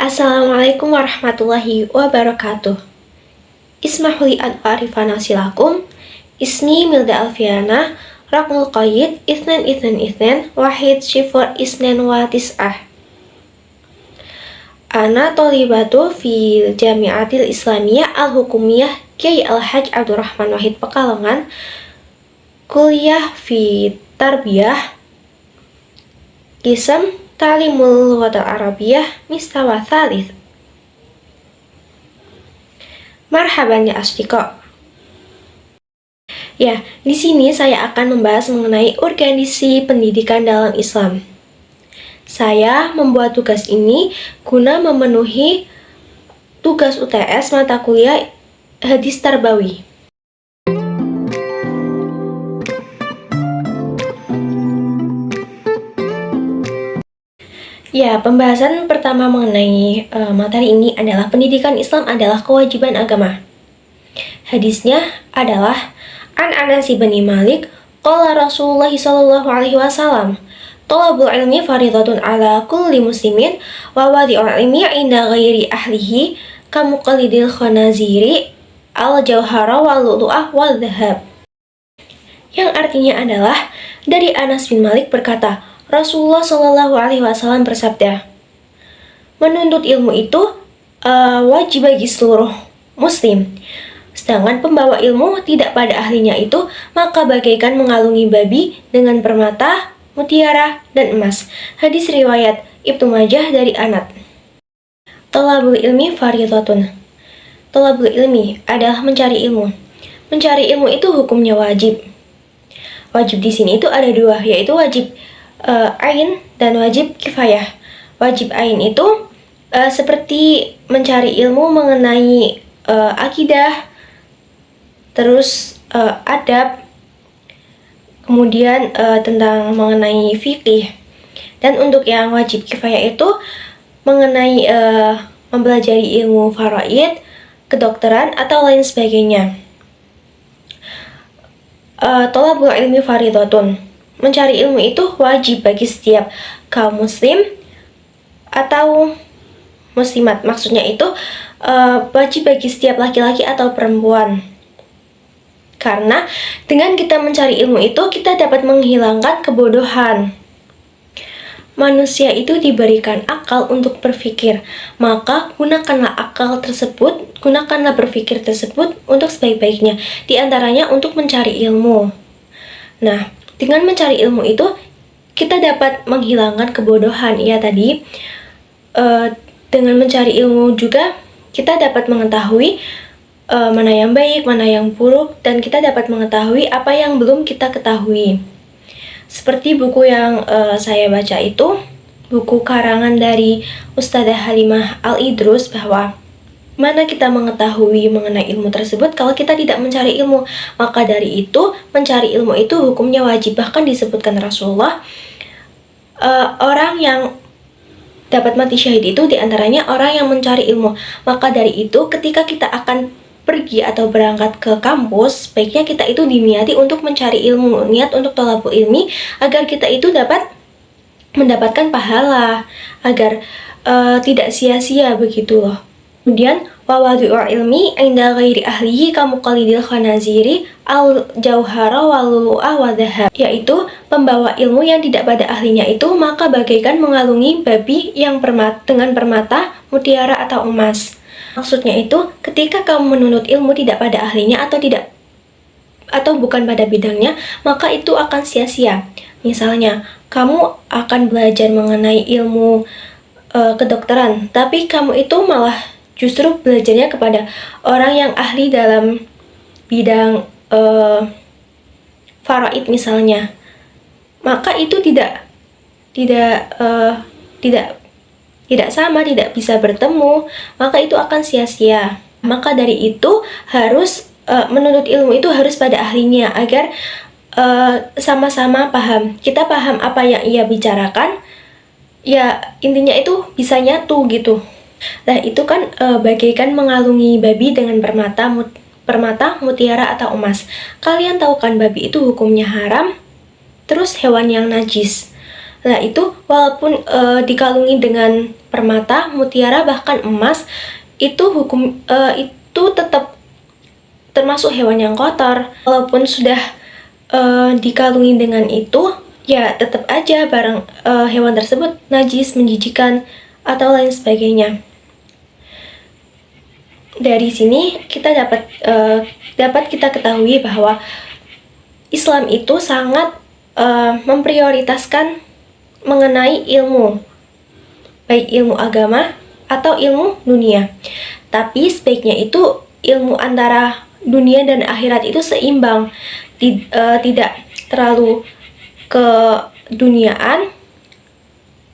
Assalamualaikum warahmatullahi wabarakatuh. Ismahuli an arifana silakum. Ismi Milda Alfiana. Rakmul qayyid Ithnan Ithnan Ithnan Wahid Syifur Isnan wa Tis'ah. Ana tolibatu fil Jamiatil Islamiyah Al-Hukumiyah Kiai Al-Hajj Abdurrahman Wahid Pekalongan. Kuliah fi Tarbiyah Qism Ta'limul Lughatil Arabiyyah Mistawa Tsalits. Marhaban ya asdiqa. Ya, di sini saya akan membahas mengenai urgensi pendidikan dalam Islam. Saya membuat tugas ini guna memenuhi tugas UTS mata kuliah Hadis Tarbawi. Ya, pembahasan pertama mengenai materi ini adalah pendidikan Islam adalah kewajiban agama. Hadisnya adalah An Anas bin Malik, qala Rasulullah sallallahu alaihi wasallam, thalabul ilmi fardhatun ala kulli muslimin wa wadi'ul ilmi 'inda ghairi ahlihi kamuqallidil khanaziri al-jauhara wal lu'lu'ah wal dhahab. Yang artinya adalah dari Anas bin Malik berkata, Rasulullah Shallallahu Alaihi Wasallam bersabda, menuntut ilmu itu wajib bagi seluruh muslim. Sedangkan pembawa ilmu tidak pada ahlinya itu, maka bagaikan mengalungi babi dengan permata, mutiara, dan emas. Hadis riwayat Ibnu Majah dari Anas. Thalabul ilmi fardhatun. Thalabul ilmi adalah mencari ilmu. Mencari ilmu itu hukumnya wajib. Wajib di sini itu ada dua, yaitu wajib ain dan wajib kifayah. Wajib ain itu seperti mencari ilmu mengenai akidah, terus adab, kemudian tentang mengenai fikih. Dan untuk yang wajib kifayah itu mengenai mempelajari ilmu faraid, kedokteran atau lain sebagainya. Thalabul ilmi fardhatun. Mencari ilmu itu wajib bagi setiap kaum muslim atau muslimat. Maksudnya itu wajib bagi setiap laki-laki atau perempuan. Karena dengan kita mencari ilmu itu kita dapat menghilangkan kebodohan. Manusia itu diberikan akal untuk berpikir. Maka gunakanlah akal tersebut, gunakanlah berpikir tersebut untuk sebaik-baiknya. Di antaranya untuk mencari ilmu. Nah, dengan mencari ilmu itu, kita dapat menghilangkan kebodohan. Ya tadi, dengan mencari ilmu juga, kita dapat mengetahui mana yang baik, mana yang buruk, dan kita dapat mengetahui apa yang belum kita ketahui. Seperti buku yang saya baca itu, buku karangan dari Ustadzah Halimah Al-Idrus, bahwa mana kita mengetahui mengenai ilmu tersebut kalau kita tidak mencari ilmu. Maka dari itu, mencari ilmu itu hukumnya wajib. Bahkan disebutkan Rasulullah, orang yang dapat mati syahid itu diantaranya orang yang mencari ilmu. Maka dari itu, ketika kita akan pergi atau berangkat ke kampus, baiknya kita itu diniati untuk mencari ilmu, niat untuk thalabul ilmi, agar kita itu dapat mendapatkan pahala, agar tidak sia-sia begitu loh. Kemudian wawadi'ul ilmi 'inda ghairi ahlihi kamuqallidil khanaziri al-jauhara wal lu'lu'ah wa dhahab, yaitu pembawa ilmu yang tidak pada ahlinya itu maka bagaikan mengalungi babi yang dengan permata, mutiara atau emas. Maksudnya itu, ketika kamu menuntut ilmu tidak pada ahlinya atau bukan pada bidangnya, maka itu akan sia-sia. Misalnya, kamu akan belajar mengenai ilmu kedokteran, tapi kamu itu malah justru belajarnya kepada orang yang ahli dalam bidang faraid misalnya, maka itu tidak sama, tidak bisa bertemu, maka itu akan sia-sia. Maka dari itu harus menuntut ilmu itu harus pada ahlinya, agar sama-sama paham. Kita paham apa yang ia bicarakan, ya intinya itu bisa nyatu gitu. Nah itu kan bagaikan mengalungi babi dengan permata, mutiara atau emas. Kalian tahu kan babi itu hukumnya haram, terus hewan yang najis. Nah itu walaupun dikalungi dengan permata, mutiara, bahkan emas, itu itu tetap termasuk hewan yang kotor. Walaupun sudah dikalungi dengan itu, ya tetap aja barang hewan tersebut najis, menjijikan, atau lain sebagainya. Dari sini kita dapat kita ketahui bahwa Islam itu sangat memprioritaskan mengenai ilmu, baik ilmu agama atau ilmu dunia. Tapi sebaiknya itu ilmu antara dunia dan akhirat itu seimbang, tidak terlalu ke duniaan.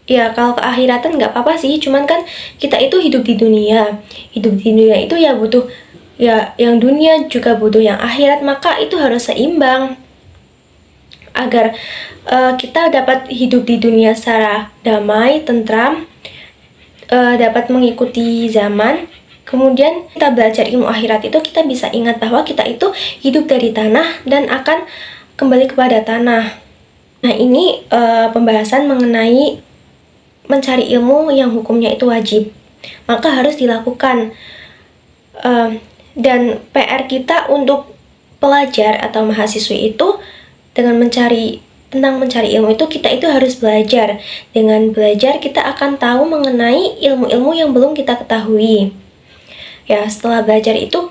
Ya kalau keakhiratan nggak apa-apa sih, cuman kan kita itu hidup di dunia itu ya butuh, ya yang dunia juga butuh yang akhirat, maka itu harus seimbang agar kita dapat hidup di dunia secara damai, tentram, dapat mengikuti zaman. Kemudian kita belajar ilmu akhirat itu kita bisa ingat bahwa kita itu hidup dari tanah dan akan kembali kepada tanah. Nah ini pembahasan mengenai mencari ilmu yang hukumnya itu wajib, maka harus dilakukan. Dan PR kita untuk pelajar atau mahasiswi itu dengan mencari ilmu itu, kita itu harus belajar. Dengan belajar kita akan tahu mengenai ilmu-ilmu yang belum kita ketahui. Ya setelah belajar itu,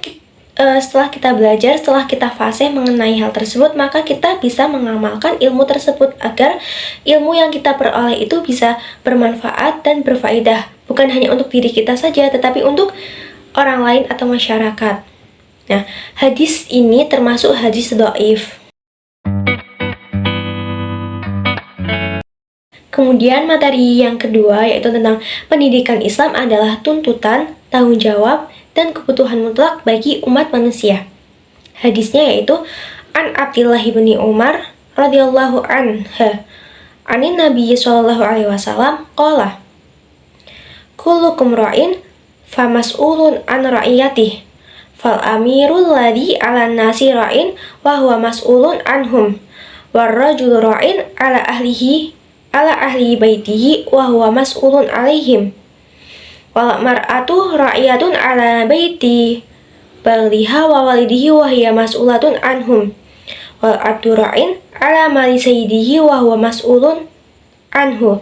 setelah kita fasih mengenai hal tersebut, maka kita bisa mengamalkan ilmu tersebut agar ilmu yang kita peroleh itu bisa bermanfaat dan berfaedah, bukan hanya untuk diri kita saja, tetapi untuk orang lain atau masyarakat. Nah, hadis ini termasuk hadis dhaif. Kemudian materi yang kedua yaitu tentang pendidikan Islam adalah tuntutan, tanggung jawab, dan kebutuhan mutlak bagi umat manusia. Hadisnya yaitu An Abdillah bin Umar radhiyallahu anha anin Nabi sallallahu alaihi wasallam qala kullukum ra'in famas'ulun an ra'iyatih fal amirul ladzi 'alan nasi ra'in wa huwa mas'ulun anhum war rajulu ra'in 'ala ahli baitihi wa huwa mas'ulun 'alaihim wal mar'atu ra'iyatun 'ala baiti baliha wa walidihi wa hiya mas'ulatun anhum wal abdu ra'in 'ala mali sayyidihi wa huwa mas'ulun anhu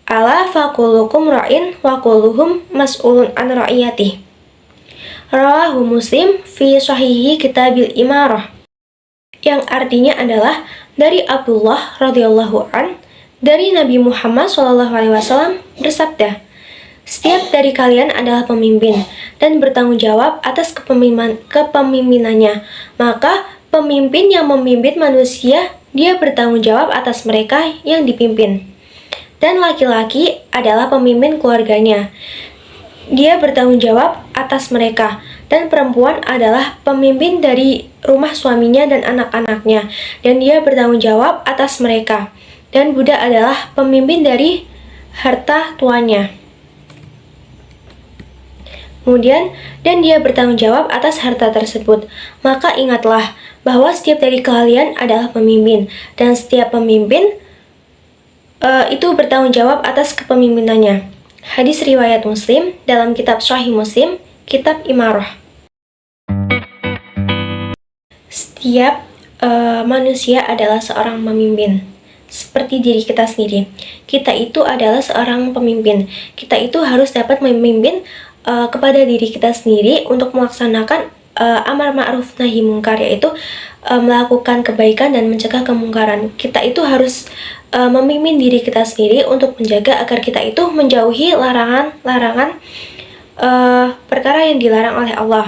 ala fa kullukum ra'in wa kulluhum mas'ulun an ra'iyatihi. Rawahu Muslim fi sahihi kitabil imarah, yang artinya adalah dari Abdullah radhiyallahu an dari Nabi Muhammad SAW bersabda, setiap dari kalian adalah pemimpin dan bertanggung jawab atas kepemimpinannya. Maka pemimpin yang memimpin manusia, dia bertanggung jawab atas mereka yang dipimpin. Dan laki-laki adalah pemimpin keluarganya, dia bertanggung jawab atas mereka. Dan perempuan adalah pemimpin dari rumah suaminya dan anak-anaknya, dan dia bertanggung jawab atas mereka. Dan budak adalah pemimpin dari harta tuannya. Kemudian, dan dia bertanggung jawab atas harta tersebut. Maka ingatlah bahwa setiap dari kalian adalah pemimpin, dan setiap pemimpin itu bertanggung jawab atas kepemimpinannya. Hadis riwayat Muslim dalam kitab Sahih Muslim, kitab Imarah. Setiap manusia adalah seorang pemimpin, seperti diri kita sendiri. Kita itu adalah seorang pemimpin. Kita itu harus dapat memimpin kepada diri kita sendiri untuk melaksanakan amar ma'ruf nahi mungkar, yaitu melakukan kebaikan dan mencegah kemungkaran. Kita itu harus memimpin diri kita sendiri untuk menjaga agar kita itu menjauhi larangan-larangan perkara yang dilarang oleh Allah.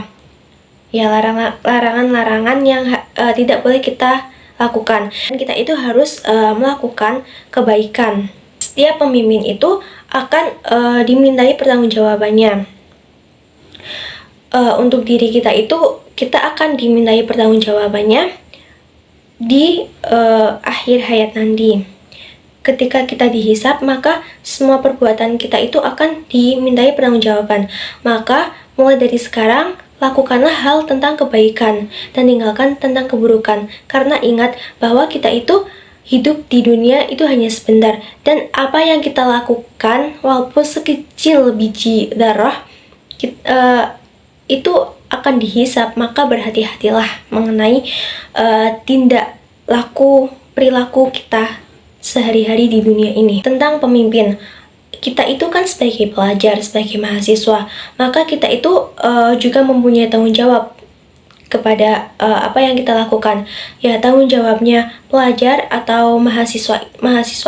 Ya, larangan-larangan yang tidak boleh kita lakukan. Dan kita itu harus melakukan kebaikan. Setiap pemimpin itu akan dimintai pertanggungjawabannya. Untuk diri kita itu, kita akan dimintai pertanggungjawabannya di akhir hayat nanti. Ketika kita dihisab, maka semua perbuatan kita itu akan dimintai pertanggungjawaban. Maka mulai dari sekarang, lakukanlah hal tentang kebaikan dan tinggalkan tentang keburukan. Karena ingat bahwa kita itu hidup di dunia itu hanya sebentar, dan apa yang kita lakukan walaupun sekecil biji darah itu akan dihisap. Maka berhati-hatilah mengenai tindak laku perilaku kita sehari-hari di dunia ini. Tentang pemimpin, kita itu kan sebagai pelajar, sebagai mahasiswa, maka kita itu juga mempunyai tanggung jawab kepada apa yang kita lakukan. Ya, tanggung jawabnya pelajar atau mahasiswa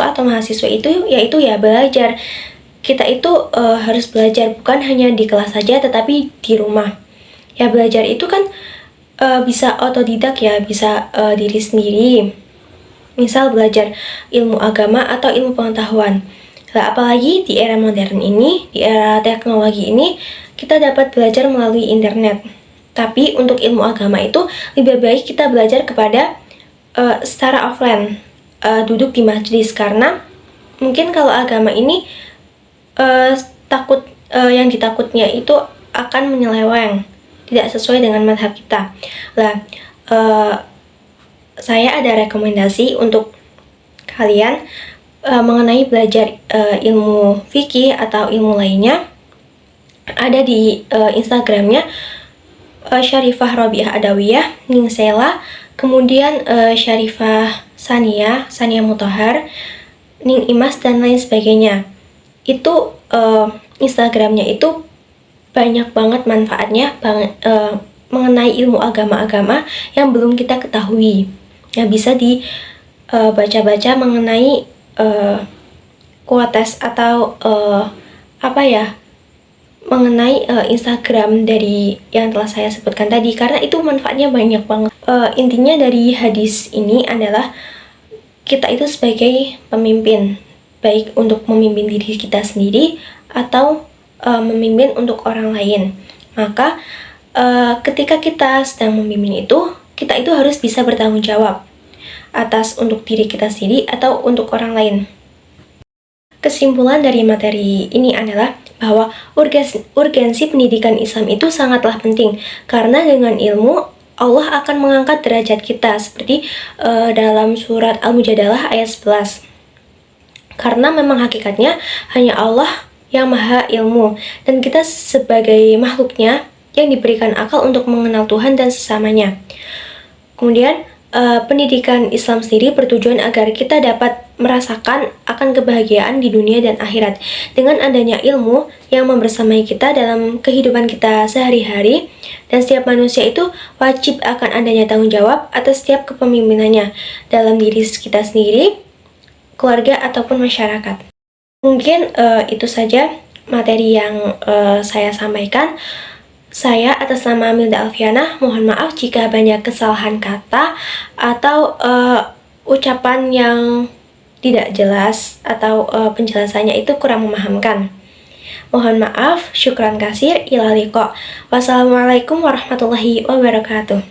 atau mahasiswa itu yaitu ya belajar. Kita itu harus belajar bukan hanya di kelas saja, tetapi di rumah. Ya, belajar itu kan bisa otodidak ya, bisa diri sendiri. Misal belajar ilmu agama atau ilmu pengetahuan. Nah, apalagi di era modern ini, di era teknologi ini, kita dapat belajar melalui internet. Tapi untuk ilmu agama itu lebih baik kita belajar kepada secara offline, duduk di majelis, karena mungkin kalau agama ini yang ditakutnya itu akan menyeleweng, tidak sesuai dengan mazhab kita. Lah, saya ada rekomendasi untuk kalian mengenai belajar ilmu fikih atau ilmu lainnya. Ada di Instagramnya Syarifah Robiah Adawiyah, Ning Sela, kemudian Syarifah Sania Mutahar, Ning Imas, dan lain sebagainya. Itu Instagramnya itu banyak banget manfaatnya mengenai ilmu agama-agama yang belum kita ketahui. Yang bisa dibaca-baca mengenai quotes atau mengenai Instagram dari yang telah saya sebutkan tadi, karena itu manfaatnya banyak banget. Intinya dari hadis ini adalah kita itu sebagai pemimpin, baik untuk memimpin diri kita sendiri atau memimpin untuk orang lain. Maka ketika kita sedang memimpin itu, kita itu harus bisa bertanggung jawab atas untuk diri kita sendiri atau untuk orang lain. Kesimpulan dari materi ini adalah bahwa urgensi pendidikan Islam itu sangatlah penting, karena dengan ilmu Allah akan mengangkat derajat kita, seperti dalam surat Al-Mujadalah ayat 11. Karena memang hakikatnya hanya Allah yang maha ilmu, dan kita sebagai makhluknya yang diberikan akal untuk mengenal Tuhan dan sesamanya. Kemudian pendidikan Islam sendiri bertujuan agar kita dapat merasakan akan kebahagiaan di dunia dan akhirat. Dengan adanya ilmu yang membersamai kita dalam kehidupan kita sehari-hari, dan setiap manusia itu wajib akan adanya tanggung jawab atas setiap kepemimpinannya dalam diri kita sendiri, keluarga, ataupun masyarakat. Mungkin itu saja materi yang saya sampaikan. Saya atas nama Milda Alfiana mohon maaf jika banyak kesalahan kata atau ucapan yang tidak jelas atau penjelasannya itu kurang memahamkan. Mohon maaf, syukran kasir, ila liqa. Wassalamualaikum warahmatullahi wabarakatuh.